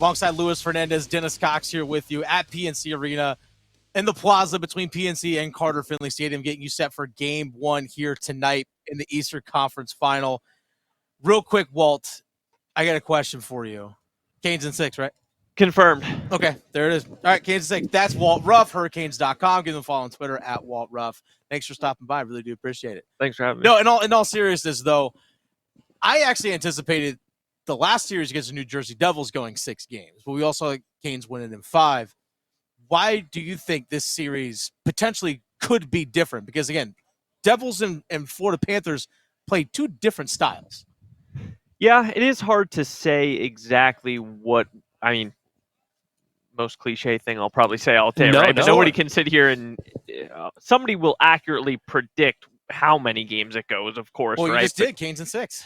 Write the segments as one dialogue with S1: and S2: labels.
S1: Alongside Luis Fernandez, Dennis Cox here with you at PNC Arena in the plaza between PNC and Carter Finley Stadium, getting you set for game one here tonight in the Eastern Conference Final. Real quick, Walt, I got a question for you. Canes in 6, right?
S2: Confirmed.
S1: Okay, there it is. All right, Canes in 6. That's Walt Ruff, Hurricanes.com. Give them a follow on Twitter at Walt Ruff. Thanks for stopping by. I really do appreciate it.
S2: Thanks for having me.
S1: No, in all seriousness, though, I actually anticipated the last series against the New Jersey Devils going 6 games, but we also had Canes winning in 5. Why do you think this series potentially could be different? Because, again, Devils and Florida Panthers play 2 different styles.
S2: Yeah, it is hard to say exactly what, I mean, most cliche thing I'll probably say all day, right? But nobody can sit here and somebody will accurately predict how many games it goes, of course,
S1: well,
S2: right?
S1: You just did, Canes in 6.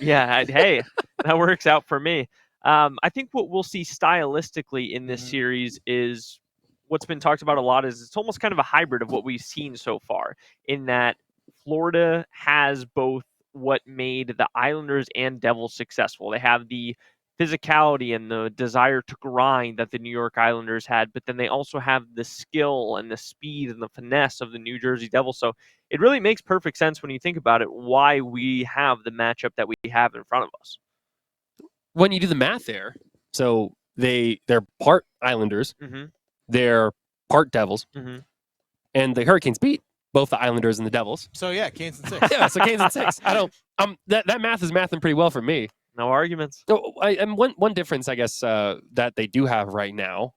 S2: Yeah, hey, that works out for me. I think what we'll see stylistically in this series is what's been talked about a lot is it's almost kind of a hybrid of what we've seen so far, in that Florida has both what made the Islanders and Devils successful. They have the physicality and the desire to grind that the New York Islanders had, but then they also have the skill and the speed and the finesse of the New Jersey Devils. So it really makes perfect sense when you think about it, why we have the matchup that we have in front of us.
S3: When you do the math there, so they're part Islanders, they're part Devils, and the Hurricanes beat both the Islanders and the Devils.
S1: So yeah, Canes in 6.
S3: Yeah, so Canes in 6. I don't. That math is mathing pretty well for me.
S2: No arguments.
S3: So, and one difference, I guess, that they do have right now,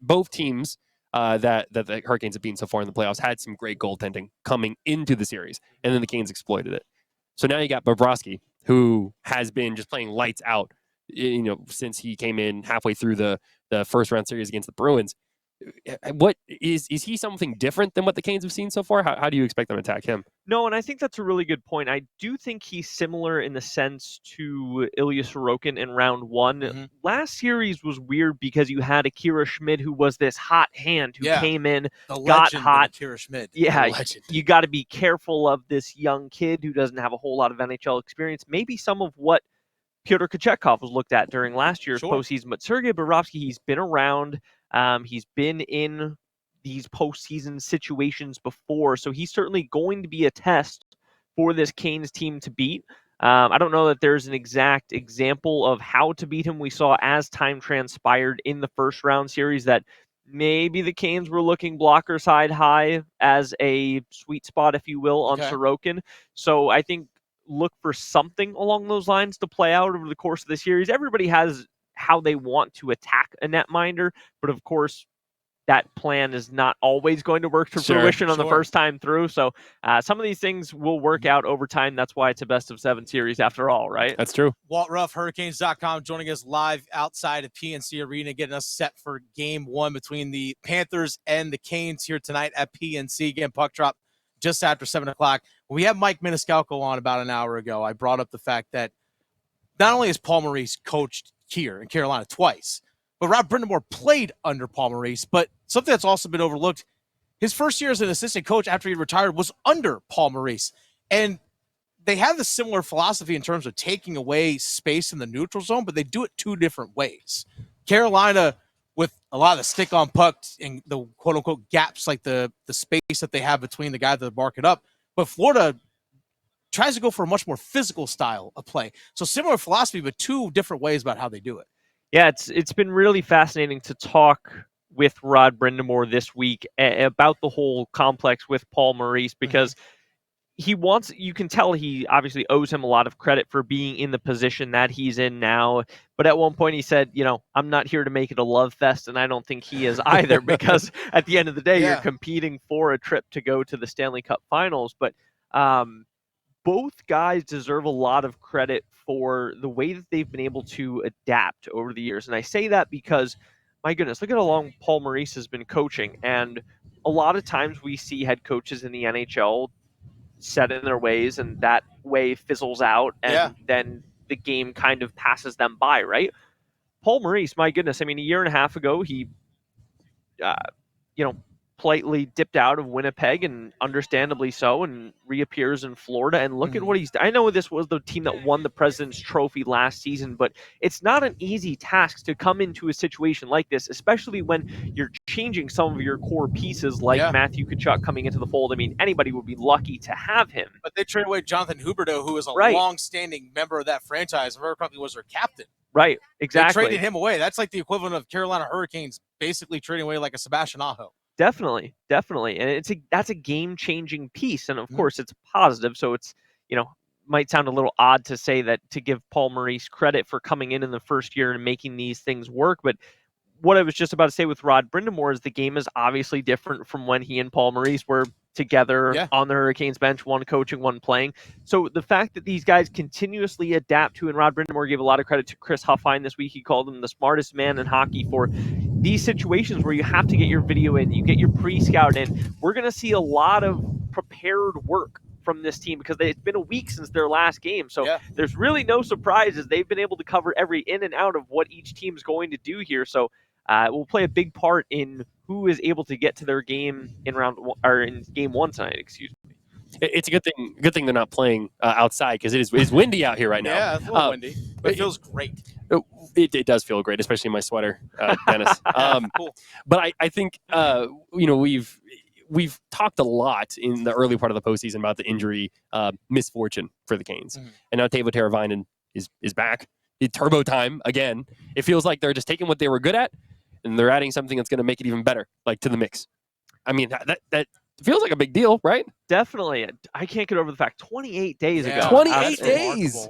S3: both teams that the Hurricanes have beaten so far in the playoffs had some great goaltending coming into the series, and then the Canes exploited it. So now you got Bobrovsky, who has been just playing lights out, since he came in halfway through the first round series against the Bruins. What is he something different than what the Canes have seen so far? How do you expect them to attack him?
S2: No, and I think that's a really good point. I do think he's similar in the sense to Ilya Sorokin in round 1. Last series was weird because you had Akira Schmid, who was this hot hand who came in, got hot.
S1: Akira Schmid.
S2: Yeah, you got to be careful of this young kid who doesn't have a whole lot of NHL experience. Maybe some of what Pyotr Kochetkov was looked at during last year's postseason, but Sergei Bobrovsky, he's been around. He's been in these postseason situations before, so he's certainly going to be a test for this Canes team to beat. I don't know that there's an exact example of how to beat him. We saw as time transpired in the first round series that maybe the Canes were looking blocker side high as a sweet spot, if you will, on Sorokin. So I think look for something along those lines to play out over the course of the series. Everybody has how they want to attack a netminder, but of course that plan is not always going to work to fruition on the first time through. So some of these things will work out over time. That's why it's a best of 7 series after all, right?
S3: That's true.
S1: Walt Ruff, Hurricanes.com, joining us live outside of PNC Arena, getting us set for game 1 between the Panthers and the Canes here tonight at PNC. Again, puck drop just after 7 o'clock. When we had Mike Maniscalco on about an hour ago, I brought up the fact that not only has Paul Maurice coached here in Carolina twice, but Rod Brindamore played under Paul Maurice. But something that's also been overlooked, his first year as an assistant coach after he retired was under Paul Maurice. And they have a similar philosophy in terms of taking away space in the neutral zone, but they do it 2 different ways. Carolina, with a lot of the stick on puck and the quote-unquote gaps, like the space that they have between the guys that mark it up. But Florida tries to go for a much more physical style of play. So similar philosophy, but 2 different ways about how they do it.
S2: Yeah, it's been really fascinating to talk with Rod Brindamore this week about the whole complex with Paul Maurice, because you can tell he obviously owes him a lot of credit for being in the position that he's in now. But at one point he said, I'm not here to make it a love fest, and I don't think he is either, because at the end of the day, you're competing for a trip to go to the Stanley Cup Finals. But both guys deserve a lot of credit for the way that they've been able to adapt over the years. And I say that because, my goodness, look at how long Paul Maurice has been coaching. And a lot of times we see head coaches in the NHL set in their ways, and that way fizzles out, and then the game kind of passes them by, right? Paul Maurice, my goodness, I mean, a year and a half ago, he, politely dipped out of Winnipeg, and understandably so, and reappears in Florida. And look at what he's done. I know this was the team that won the President's Trophy last season, but it's not an easy task to come into a situation like this, especially when you're changing some of your core pieces like Matthew Tkachuk coming into the fold. I mean, anybody would be lucky to have him.
S1: But they traded away Jonathan Huberdeau, who is a long-standing member of that franchise. Very probably was their captain.
S2: Right, exactly.
S1: They traded him away. That's like the equivalent of Carolina Hurricanes basically trading away like a Sebastian Aho.
S2: Definitely. And that's a game-changing piece. And of course, it's positive. So it's, might sound a little odd to say that, to give Paul Maurice credit for coming in the first year and making these things work. But what I was just about to say with Rod Brind'Amour is the game is obviously different from when he and Paul Maurice were together on the Hurricanes bench, one coaching, one playing. So the fact that these guys continuously adapt to, and Rod Brind'Amour gave a lot of credit to Chris Huffine this week. He called him the smartest man in hockey for these situations where you have to get your video in, you get your pre-scout in. We're going to see a lot of prepared work from this team because it's been a week since their last game. So there's really no surprises. They've been able to cover every in and out of what each team's going to do here. So it will play a big part in who is able to get to their game in game one tonight. Excuse me.
S3: It's a good thing they're not playing outside, because it's windy out here right now.
S1: Yeah, it's a little windy, but it feels great.
S3: It does feel great, especially in my sweater, Dennis. Cool. But I think we've talked a lot in the early part of the postseason about the injury misfortune for the Canes, and now Teuvo Teravainen is back. It's turbo time again. It feels like they're just taking what they were good at and they're adding something that's going to make it even better, like, to the mix. I mean, that feels like a big deal, right?
S2: Definitely. I can't get over the fact 28 days ago.
S3: 28 days.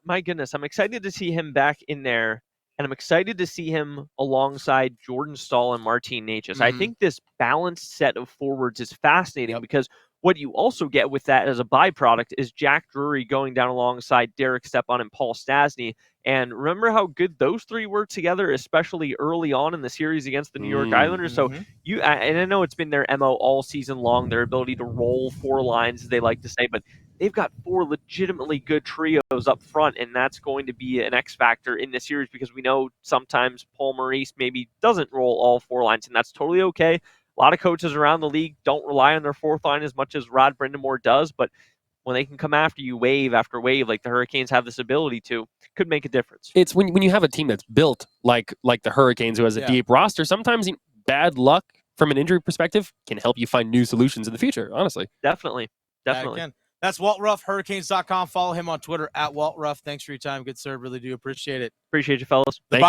S2: My goodness, I'm excited to see him back in there, and I'm excited to see him alongside Jordan Staal and Martin Necas. I think this balanced set of forwards is fascinating because what you also get with that as a byproduct is Jack Drury going down alongside Derek Stepan and Paul Stastny. And remember how good those three were together, especially early on in the series against the New York Islanders. So and I know it's been their MO all season long, their ability to roll four lines, as they like to say, but they've got four legitimately good trios up front, and that's going to be an X factor in this series because we know sometimes Paul Maurice maybe doesn't roll all four lines, and that's totally okay. A lot of coaches around the league don't rely on their fourth line as much as Rod Brind'Amour does, but when they can come after you wave after wave, like the Hurricanes have this ability to, could make a difference.
S3: It's when you have a team that's built like the Hurricanes, who has a deep roster, sometimes bad luck from an injury perspective can help you find new solutions in the future, honestly.
S2: Definitely.
S1: That's Walt Ruff, Hurricanes.com. Follow him on Twitter at Walt Ruff. Thanks for your time, good sir. Really do appreciate it.
S2: Appreciate you, fellas.
S3: Thank you.